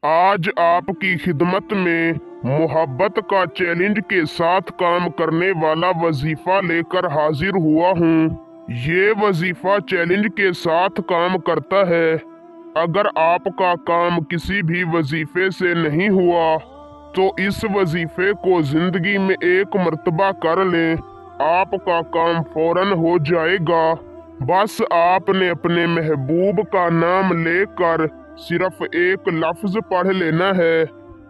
आज आपकी खिदमत में मोहब्बत का चैलेंज के साथ काम करने वाला वजीफा लेकर हाजिर हुआ हूँ। ये वजीफा चैलेंज के साथ काम करता है। अगर आपका काम किसी भी वजीफे से नहीं हुआ तो इस वजीफे को जिंदगी में एक मर्तबा कर लें, आपका काम फौरन हो जाएगा। बस आपने अपने महबूब का नाम लेकर सिर्फ एक लफ्ज पढ़ लेना है।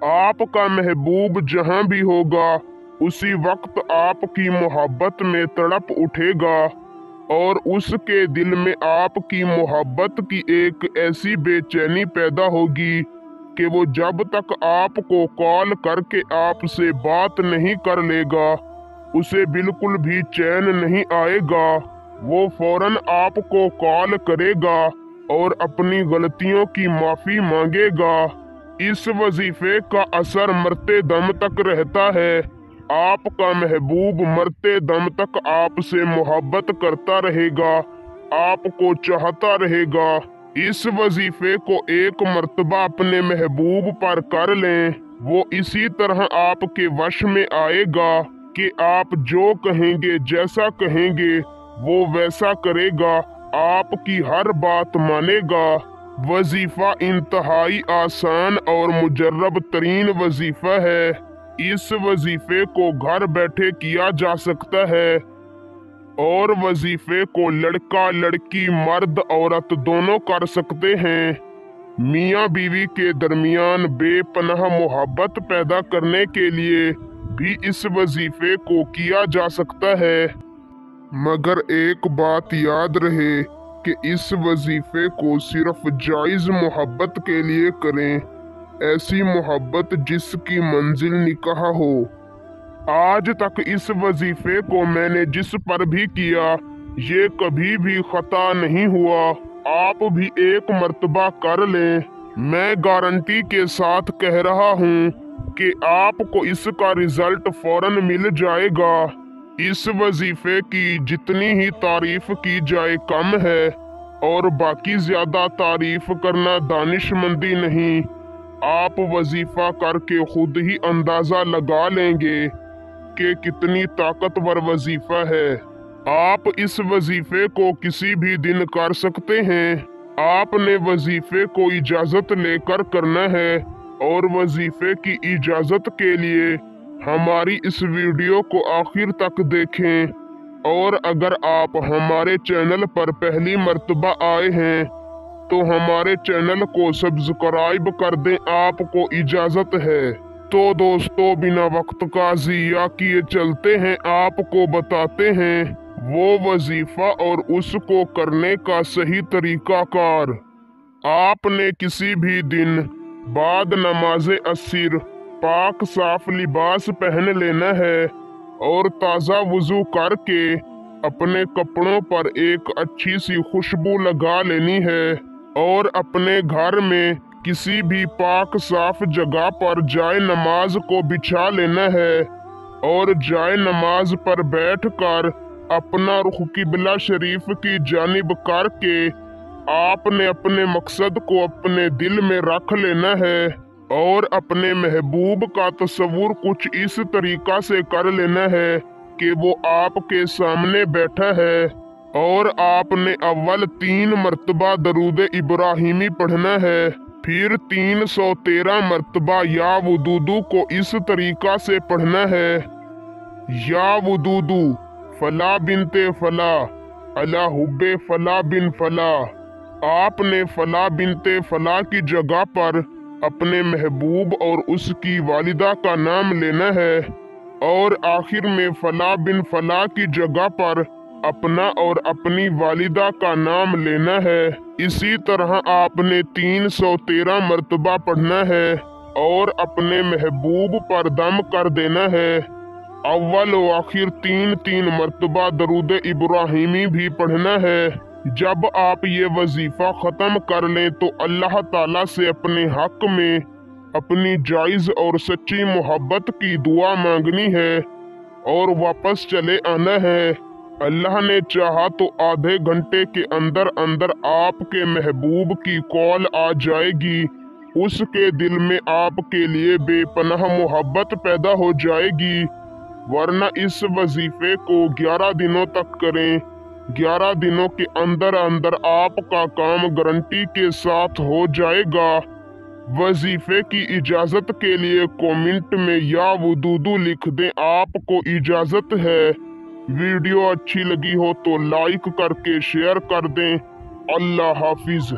आपका महबूब जहां भी होगा उसी वक्त आपकी मोहब्बत में तड़प उठेगा और उसके दिल में आपकी मोहब्बत की एक ऐसी बेचैनी पैदा होगी कि वो जब तक आपको कॉल करके आपसे बात नहीं कर लेगा उसे बिल्कुल भी चैन नहीं आएगा। वो फौरन आपको कॉल करेगा और अपनी गलतियों की माफी मांगेगा। इस वजीफे का असर मरते दम तक रहता है। आपका महबूब मरते दम तक आपसे मोहब्बत करता रहेगा, आपको चाहता रहेगा। इस वजीफे को एक मर्तबा अपने महबूब पर कर लें, वो इसी तरह आपके वश में आएगा कि आप जो कहेंगे, जैसा कहेंगे वो वैसा करेगा, आपकी हर बात मानेगा। वजीफा इंतहाई आसान और मुजर्रब तरीन वजीफा है। इस वजीफे को घर बैठे किया जा सकता है और वजीफे को लड़का लड़की मर्द औरत दोनों कर सकते हैं। मियाँ बीवी के दरमियान बेपनाह मोहब्बत पैदा करने के लिए भी इस वजीफे को किया जा सकता है। मगर एक बात याद रहे कि इस वजीफे को सिर्फ जायज़ मोहब्बत के लिए करें, ऐसी मोहब्बत जिसकी मंजिल निकाह हो। आज तक इस वजीफे को मैंने जिस पर भी किया ये कभी भी खता नहीं हुआ। आप भी एक मर्तबा कर लें, मैं गारंटी के साथ कह रहा हूँ कि आपको इसका रिजल्ट फौरन मिल जाएगा। इस वजीफे की जितनी ही तारीफ की जाए कम है और बाकी ज्यादा तारीफ करना दानिशमंदी नहीं। आप वजीफा करके खुद ही अंदाजा लगा लेंगे कि कितनी ताकतवर वजीफा है। आप इस वजीफे को किसी भी दिन कर सकते हैं। आपने वजीफे को इजाजत लेकर करना है और वजीफे की इजाजत के लिए हमारी इस वीडियो को आखिर तक देखें। और अगर आप हमारे चैनल पर पहली मर्तबा आए हैं तो हमारे चैनल को सब्सक्राइब कर दें, आपको इजाजत है। तो दोस्तों, बिना वक्त का ज़िया किए चलते हैं, आपको बताते हैं वो वजीफा और उसको करने का सही तरीकाकार। आपने किसी भी दिन बाद नमाज अस्र पाक साफ लिबास पहन लेना है और ताज़ा वुजू करके अपने कपड़ों पर एक अच्छी सी खुशबू लगा लेनी है और अपने घर में किसी भी पाक साफ जगह पर जाए नमाज को बिछा लेना है और जाए नमाज पर बैठकर अपना रुख किबला शरीफ की जानिब करके आपने अपने मकसद को अपने दिल में रख लेना है और अपने महबूब का तस्वुर कुछ इस तरीका से कर लेना है कि वो आपके सामने बैठा है और आपने अव्वल 3 मर्तबा दरूद इब्राहिमी पढ़ना है, फिर 313 मर्तबा या वुदूदू को इस तरीका से पढ़ना है। या वुदूदू फला बिनते फला अला हुब्बे फला बिन फला। आपने फला बिनते फला की जगह पर अपने महबूब और उसकी वालिदा का नाम लेना है और आखिर में फला बिन फला की जगह पर अपना और अपनी वालिदा का नाम लेना है। इसी तरह आपने 313 मर्तबा पढ़ना है और अपने महबूब पर दम कर देना है। अव्वल व आखिर 3 मर्तबा दरूद इब्राहिमी भी पढ़ना है। जब आप ये वजीफा ख़त्म कर लें तो अल्लाह ताला से अपने हक में अपनी जायज़ और सच्ची मोहब्बत की दुआ मांगनी है और वापस चले आना है। अल्लाह ने चाहा तो आधे घंटे के अंदर अंदर आपके महबूब की कॉल आ जाएगी। उसके दिल में आपके लिए बेपनाह मोहब्बत पैदा हो जाएगी। वरना इस वजीफे को 11 दिनों तक करें। 11 दिनों के अंदर अंदर आपका काम गारंटी के साथ हो जाएगा। वजीफे की इजाजत के लिए कमेंट में या वदूदू लिख दें, आपको इजाजत है। वीडियो अच्छी लगी हो तो लाइक करके शेयर कर दें। अल्लाह हाफिज।